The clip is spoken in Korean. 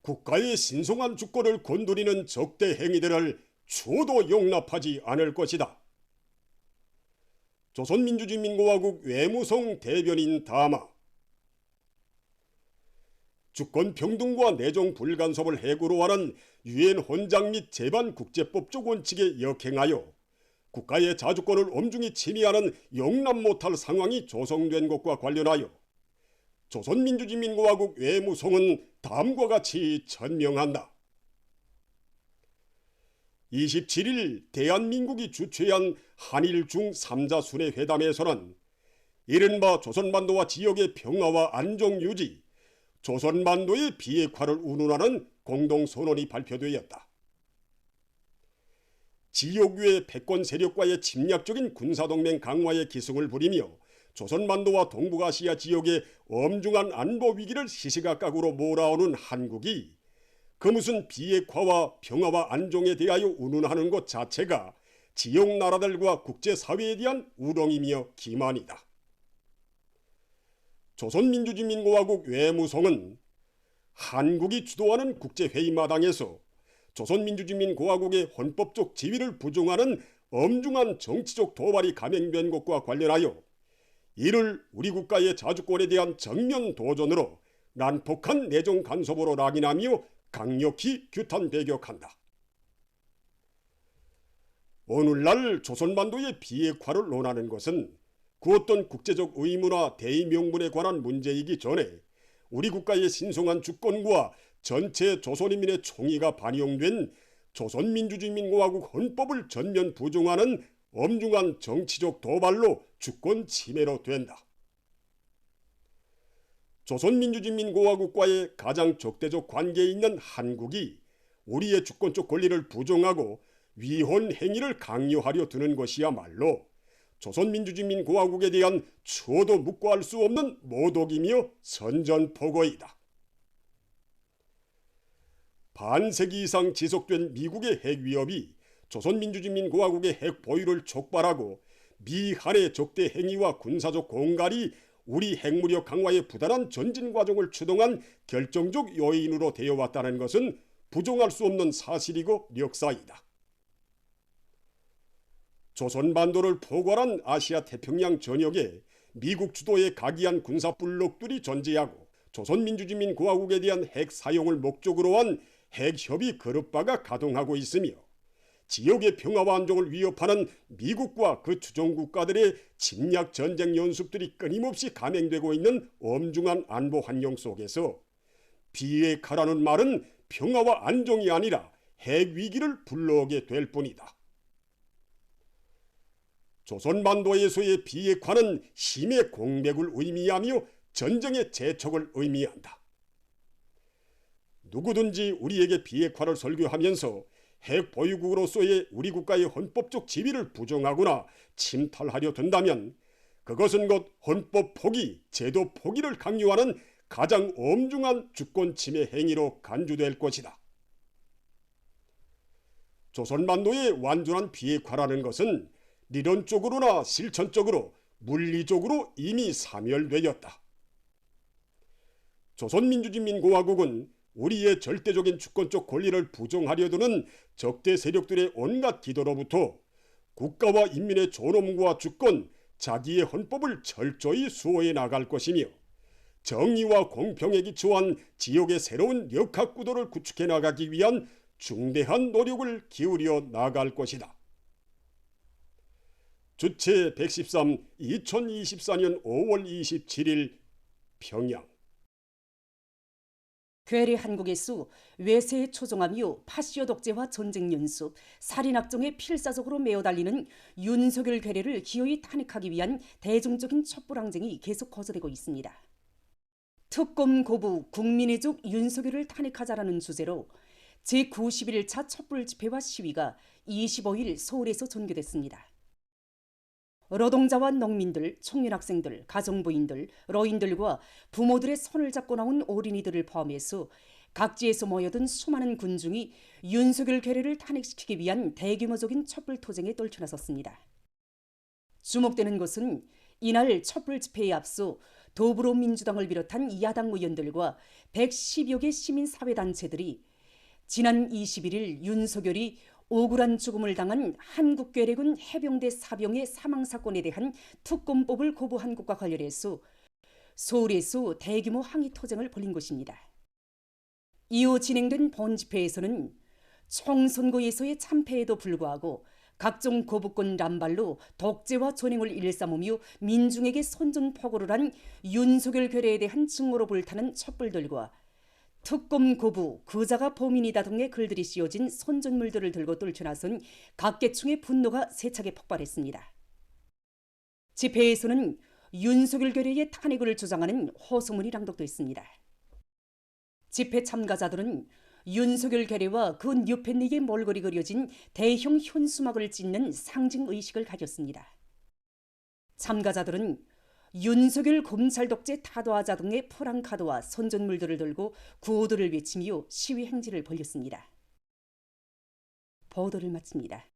국가의 신성한 주권을 건드리는 적대 행위들을 추호도 용납하지 않을 것이다. 조선민주주의인민공화국 외무성 대변인 담화. 주권 평등과 내정 불간섭을 해구로 하는 유엔 헌장 및 제반국제법적 원칙에 역행하여 국가의 자주권을 엄중히 침해하는 용납 못할 상황이 조성된 것과 관련하여 조선민주주의인민공화국 외무성은 다음과 같이 천명한다. 27일 대한민국이 주최한 한일 중 3자 순회 회담에서는 이른바 조선반도와 지역의 평화와 안정 유지, 조선반도의 비핵화를 운운하는 공동선언이 발표되었다. 지역 외 패권 세력과의 침략적인 군사동맹 강화에 기승을 부리며 조선반도와 동북아시아 지역의 엄중한 안보 위기를 시시각각으로 몰아오는 한국이 그 무슨 비핵화와 평화와 안정에 대하여 운운하는 것 자체가 지역 나라들과 국제사회에 대한 우롱이며 기만이다. 조선민주주의인민공화국 외무성은 한국이 주도하는 국제회의마당에서 조선민주주의인민공화국의 헌법적 지위를 부정하는 엄중한 정치적 도발이 감행된 것과 관련하여 이를 우리 국가의 자주권에 대한 정면 도전으로 난폭한 내정 간섭으로 낙인하며 강력히 규탄 배격한다. 오늘날 조선반도의 비핵화를 논하는 것은 그 어떤 국제적 의무나 대의 명분에 관한 문제이기 전에 우리 국가의 신성한 주권과 전체 조선인민의 총의가 반영된 조선민주주의인민공화국 헌법을 전면 부정하는 엄중한 정치적 도발로 주권 침해로 된다. 조선민주주의인민공화국과의 가장 적대적 관계에 있는 한국이 우리의 주권적 권리를 부정하고 위헌 행위를 강요하려 드는 것이야말로 조선민주주의인민공화국에 대한 추호도 묵과할 수 없는 모독이며 선전포고이다. 반세기 이상 지속된 미국의 핵위협이 조선민주주의인민공화국의 핵 보유를 촉발하고 미한의 적대 행위와 군사적 공갈이 우리 핵무력 강화의 부단한 전진 과정을 추동한 결정적 요인으로 되어 왔다는 것은 부정할 수 없는 사실이고 역사이다. 조선반도를 포괄한 아시아 태평양 전역에 미국 주도의 각이한 군사 블록들이 존재하고 조선민주주의인민공화국에 대한 핵 사용을 목적으로 한 핵협의 그룹바가 가동하고 있으며 지역의 평화와 안정을 위협하는 미국과 그 주종국가들의 침략 전쟁 연습들이 끊임없이 감행되고 있는 엄중한 안보 환경 속에서 비핵화라는 말은 평화와 안정이 아니라 핵위기를 불러오게 될 뿐이다. 조선반도에서의 비핵화는 힘의 공백을 의미하며 전쟁의 재촉을 의미한다. 누구든지 우리에게 비핵화를 설교하면서 핵 보유국으로서의 우리 국가의 헌법적 지위를 부정하거나 침탈하려 든다면 그것은 곧 헌법 포기, 제도 포기를 강요하는 가장 엄중한 주권 침해 행위로 간주될 것이다. 조선반도의 완전한 비핵화라는 것은理論적으로나 실천적으로 물리적으로 이미 사멸되었다. 조선민주주의인민공화국은 우리의 절대적인 주권적 권리를 부정하려 드는 적대 세력들의 온갖 기도로부터 국가와 인민의 존엄과 주권, 자기의 헌법을 철저히 수호해 나갈 것이며 정의와 공평에 기초한 지역의 새로운 역학구도를 구축해 나가기 위한 중대한 노력을 기울여 나갈 것이다. 주체 113 2024년 5월 27일 평양. 괴뢰 한국에서 외세에 초종하며 파시오 독재와 전쟁 연습, 살인 악종에 필사적으로 메어달리는 윤석열 괴뢰를 기어이 탄핵하기 위한 대중적인 촛불항쟁이 계속 거세되고 있습니다. 특검 고부 국민의 족 윤석열을 탄핵하자라는 주제로 제91차 촛불 집회와 시위가 25일 서울에서 전개됐습니다. 노동자와 농민들, 청년학생들, 가정부인들, 노인들과 부모들의 손을 잡고 나온 어린이들을 포함해서 각지에서 모여든 수많은 군중이 윤석열 괴뢰를 탄핵시키기 위한 대규모적인 촛불투쟁에 떨쳐나섰습니다. 주목되는 것은 이날 촛불 집회에 앞서 더불어민주당을 비롯한 야당 의원들과 110여 개 시민사회단체들이 지난 21일 윤석열이 억울한 죽음을 당한 한국괴뢰군 해병대 사병의 사망사건에 대한 특검법을 거부한 것과 관련해서 서울에서 대규모 항의 투쟁을 벌인 것입니다. 이후 진행된 본집회에서는 총선거에서의 참패에도 불구하고 각종 거부권 남발로 독재와 전횡을 일삼으며 민중에게 선전포고를 한 윤석열 괴뢰에 대한 증오로 불타는 촛불들과 특검 거부, 그자가 범인이다 등의 글들이 씌워진 선전물들을 들고 떨쳐나선 각계층의 분노가 세차게 폭발했습니다. 집회에서는 윤석열 괴뢰의 탄핵을 주장하는 호소문이 낭독됐습니다. 집회 참가자들은 윤석열 괴뢰와 그 뉴팬닉의 몰골이 그려진 대형 현수막을 찢는 상징의식을 가졌습니다. 참가자들은 윤석열 검찰 독재 타도하자 등의 프랑카드와 선전물들을 들고 구호들을 외치며 시위 행진을 벌였습니다. 보도를 마칩니다.